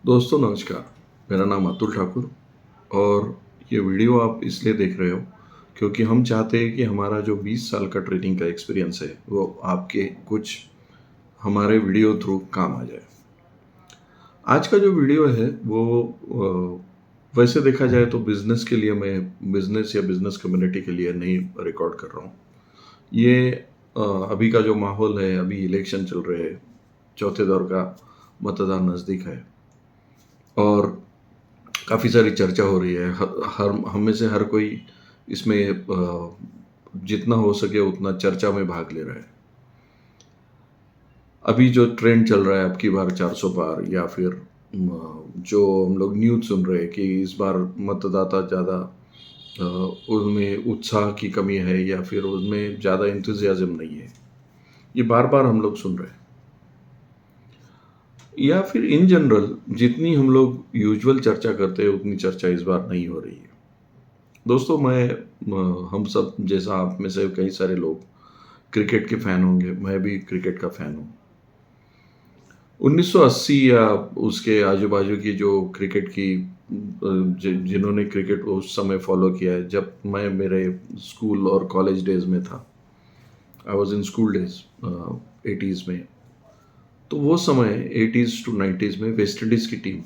दोस्तों नमस्कार। मेरा नाम अतुल ठाकुर और ये वीडियो आप इसलिए देख रहे हो क्योंकि हम चाहते हैं कि हमारा जो 20 साल का ट्रेनिंग का एक्सपीरियंस है वो आपके कुछ हमारे वीडियो थ्रू काम आ जाए। आज का जो वीडियो है वो वैसे देखा जाए तो बिज़नेस के लिए मैं बिज़नेस या बिज़नेस कम्युनिटी के लिए नहीं रिकॉर्ड कर रहा हूँ। ये अभी का जो माहौल है, अभी इलेक्शन चल रहे हैं, चौथे दौर का मतदान नज़दीक है और काफ़ी सारी चर्चा हो रही है। हर हम में से हर कोई इसमें जितना हो सके उतना चर्चा में भाग ले रहा है। अभी जो ट्रेंड चल रहा है अब की बार 400 पार या फिर जो हम लोग न्यूज़ सुन रहे हैं कि इस बार मतदाता ज़्यादा उनमें उत्साह की कमी है या फिर उनमें ज़्यादा एंथुसियाज़्म नहीं है। ये बार-बार हम लोग सुन रहे हैं। या फिर इन जनरल जितनी हम लोग यूजुअल चर्चा करते हैं उतनी चर्चा इस बार नहीं हो रही है। दोस्तों हम सब जैसा आप में से कई सारे लोग क्रिकेट के फ़ैन होंगे, मैं भी क्रिकेट का फ़ैन हूँ। 1980 या उसके आजू-बाजू की जो क्रिकेट की जिन्होंने क्रिकेट उस समय फ़ॉलो किया है, जब मैं मेरे स्कूल और कॉलेज डेज़ में था, I was in school days 80s में। तो वो समय 80s टू 90s में वेस्ट इंडीज़ की team,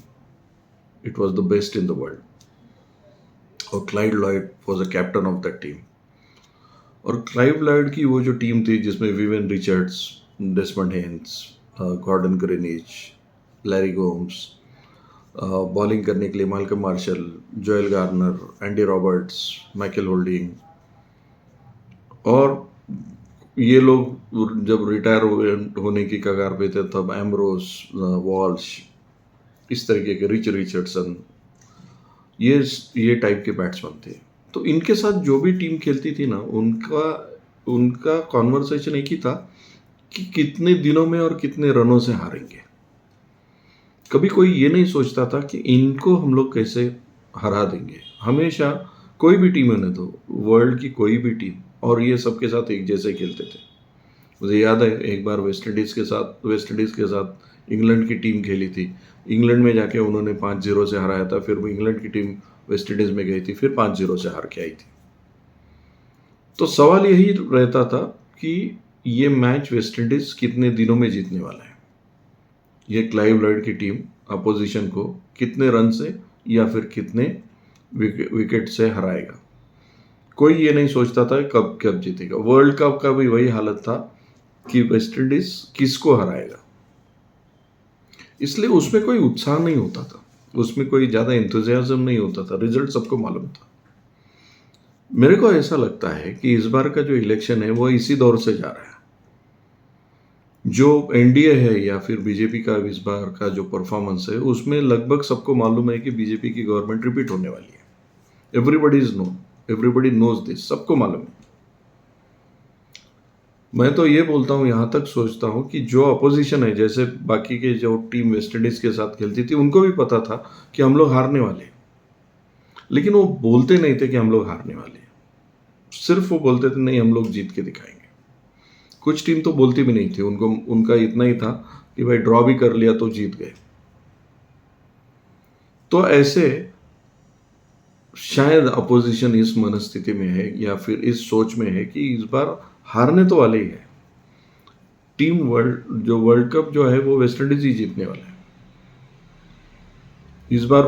it was the best in the world और Clyde Lloyd was the captain of that team. और क्लाइव लॉयड की वो जो टीम थी जिसमें Vivian Richards, Desmond Haynes, Gordon Greenidge, Larry Gomes, bowling करने के लिए Malcolm Marshall, Joel Garner, Andy Roberts, Michael Holding और ये लोग जब रिटायर होने की कगार पे थे तब एम्ब्रोस, वॉल्श, इस तरीके के रिच रिचर्डसन, ये टाइप के बैट्समैन थे। तो इनके साथ जो भी टीम खेलती थी ना उनका उनका कॉन्वर्सेशन एक ही था कि कितने दिनों में और कितने रनों से हारेंगे। कभी कोई ये नहीं सोचता था कि इनको हम लोग कैसे हरा देंगे। हमेशा कोई भी टीम होने दो, वर्ल्ड की कोई भी टीम, और ये सबके साथ एक जैसे खेलते थे। मुझे याद है एक बार वेस्ट इंडीज़ के साथ इंग्लैंड की टीम खेली थी। इंग्लैंड में जाके उन्होंने 5-0 से हराया था, फिर वो इंग्लैंड की टीम वेस्ट इंडीज़ में गई थी, फिर 5-0 से हार के आई थी। तो सवाल यही रहता था कि ये मैच वेस्ट इंडीज़ कितने दिनों में जीतने वाला है। ये क्लाइव लॉयड की टीम अपोजिशन को कितने रन से या फिर कितने विकेट से हराएगा। कोई ये नहीं सोचता था कब कब जीतेगा। वर्ल्ड कप का भी वही हालत था कि वेस्ट इंडीज किसको हराएगा, इसलिए उसमें कोई उत्साह नहीं होता था, उसमें कोई ज़्यादा एंथुजियाज्म नहीं होता था, रिजल्ट सबको मालूम था। मेरे को ऐसा लगता है कि इस बार का जो इलेक्शन है वो इसी दौर से जा रहा है। जो एनडीए है या फिर बीजेपी का इस बार का जो परफॉर्मेंस है उसमें लगभग सबको मालूम है कि बीजेपी की गवर्नमेंट रिपीट होने वाली है। एवरीबडी नोज दिस, सबको मालूम है। मैं तो ये बोलता हूँ, यहाँ तक सोचता हूँ कि जो अपोजिशन है, जैसे बाकी के जो टीम वेस्ट इंडीज के साथ खेलती थी उनको भी पता था कि हम लोग हारने वाले हैं, लेकिन वो बोलते नहीं थे कि हम लोग हारने वाले हैं। सिर्फ वो बोलते थे नहीं हम लोग जीत के दिखाएंगे। कुछ टीम तो बोलती भी नहीं थी, उनको उनका इतना ही था कि भाई ड्रॉ भी कर लिया तो जीत गए। तो ऐसे शायद अपोजिशन इस मनस्थिति में है या फिर इस सोच में है कि इस बार हारने तो वाले ही है। वर्ल्ड कप जो है वो वेस्ट इंडीज ही जीतने वाला है। इस बार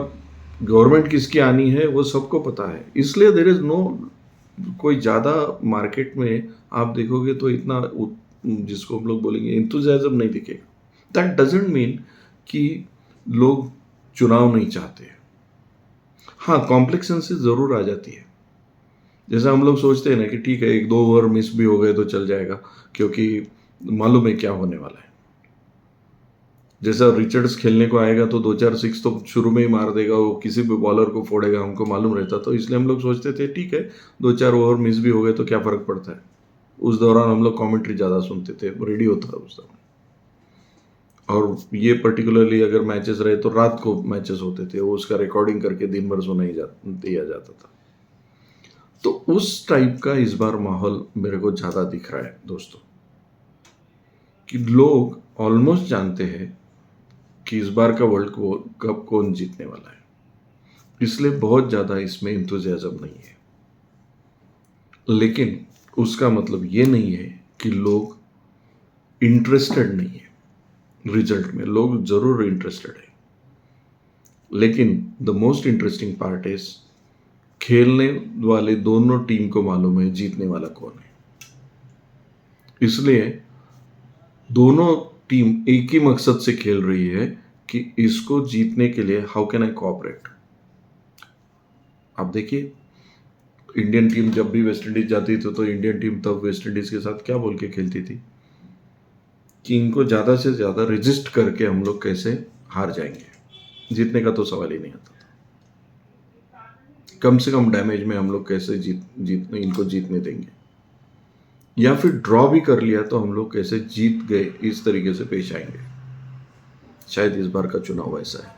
गवर्नमेंट किसकी आनी है वो सबको पता है, इसलिए देयर इज नो कोई ज़्यादा मार्केट में आप देखोगे तो इतना जिसको हम लोग बोलेंगे एंथुसियाज्म नहीं दिखेगा। दैट डजंट मीन कि लोग चुनाव नहीं चाहते। हाँ, कॉम्प्लेक्सेंसी ज़रूर आ जाती है। जैसा हम लोग सोचते हैं ना कि ठीक है 1-2 ओवर मिस भी हो गए तो चल जाएगा क्योंकि मालूम है क्या होने वाला है। जैसा रिचर्ड्स खेलने को आएगा तो 2-4 सिक्स तो शुरू में ही मार देगा, वो किसी भी बॉलर को फोड़ेगा, हमको मालूम रहता। तो इसलिए हम लोग सोचते थे ठीक है 2-4 ओवर मिस भी हो गए तो क्या फ़र्क पड़ता है। उस दौरान हम लोग कमेंट्री ज़्यादा सुनते थे, रेडियो था उस दौरान। और ये पर्टिकुलरली अगर मैचेस रहे तो रात को मैचेस होते थे, वो उसका रिकॉर्डिंग करके दिन भर दिया जाता था। तो उस टाइप का इस बार माहौल मेरे को ज़्यादा दिख रहा है दोस्तों, कि लोग ऑलमोस्ट जानते हैं कि इस बार का वर्ल्ड कप कौन जीतने वाला है, इसलिए बहुत ज़्यादा इसमें इंथुजियाज्म नहीं है। लेकिन उसका मतलब ये नहीं है कि लोग इंटरेस्टेड नहीं है रिजल्ट में। लोग ज़रूर इंटरेस्टेड है, लेकिन the most interesting part is खेलने वाले दोनों टीम को मालूम है जीतने वाला कौन है। इसलिए दोनों टीम एक ही मकसद से खेल रही है कि इसको जीतने के लिए हाउ कैन आई कोऑपरेट। आप देखिए, इंडियन टीम जब भी वेस्ट इंडीज जाती थी तो इंडियन टीम तब वेस्ट इंडीज के साथ क्या बोल के खेलती थी कि इनको ज़्यादा से ज़्यादा रजिस्ट करके हम लोग कैसे हार जाएंगे, जीतने का तो सवाल ही नहीं आता था। कम से कम डैमेज में हम लोग कैसे इनको जीतने देंगे, या फिर ड्रॉ भी कर लिया तो हम लोग कैसे जीत गए, इस तरीके से पेश आएंगे। शायद इस बार का चुनाव ऐसा है।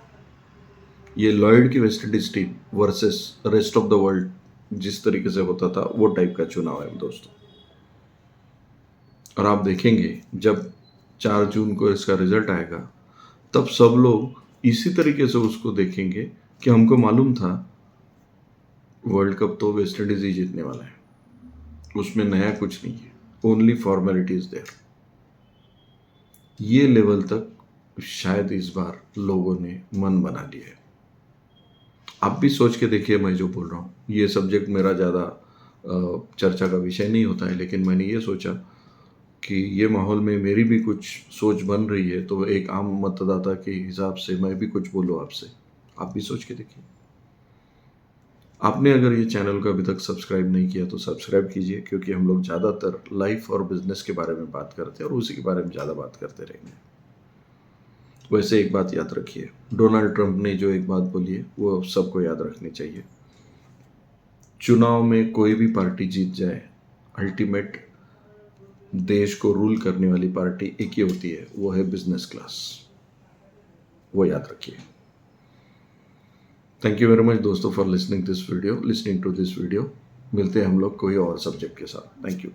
ये लॉयड की West Indies team versus rest of the world जिस तरीके से होता था वो टाइप का चुनाव है दोस्तों। और आप देखेंगे जब 4 जून को इसका रिजल्ट आएगा तब सब लोग इसी तरीके से उसको देखेंगे कि हमको मालूम था वर्ल्ड कप तो वेस्ट इंडीज ही जीतने वाला है, उसमें नया कुछ नहीं है, ओनली फॉर्मेलिटीज देयर। ये लेवल तक शायद इस बार लोगों ने मन बना लिया है। आप भी सोच के देखिए, मैं जो बोल रहा हूँ ये सब्जेक्ट मेरा ज़्यादा चर्चा का विषय नहीं होता है, लेकिन मैंने ये सोचा कि ये माहौल में मेरी भी कुछ सोच बन रही है, तो एक आम मतदाता के हिसाब से मैं भी कुछ बोलूँ आपसे। आप भी सोच के देखिए। आपने अगर ये चैनल को अभी तक सब्सक्राइब नहीं किया तो सब्सक्राइब कीजिए, क्योंकि हम लोग ज़्यादातर लाइफ और बिजनेस के बारे में बात करते हैं और उसी के बारे में ज़्यादा बात करते रहेंगे। वैसे एक बात याद रखिए, डोनाल्ड ट्रंप ने जो एक बात बोली है वो सबको याद रखनी चाहिए। चुनाव में कोई भी पार्टी जीत जाए, अल्टीमेट देश को रूल करने वाली पार्टी एक ही होती है, वो है बिजनेस क्लास। वो याद रखिए। थैंक यू वेरी मच दोस्तों for listening to this video. मिलते हैं हम लोग कोई और सब्जेक्ट के साथ। Thank you.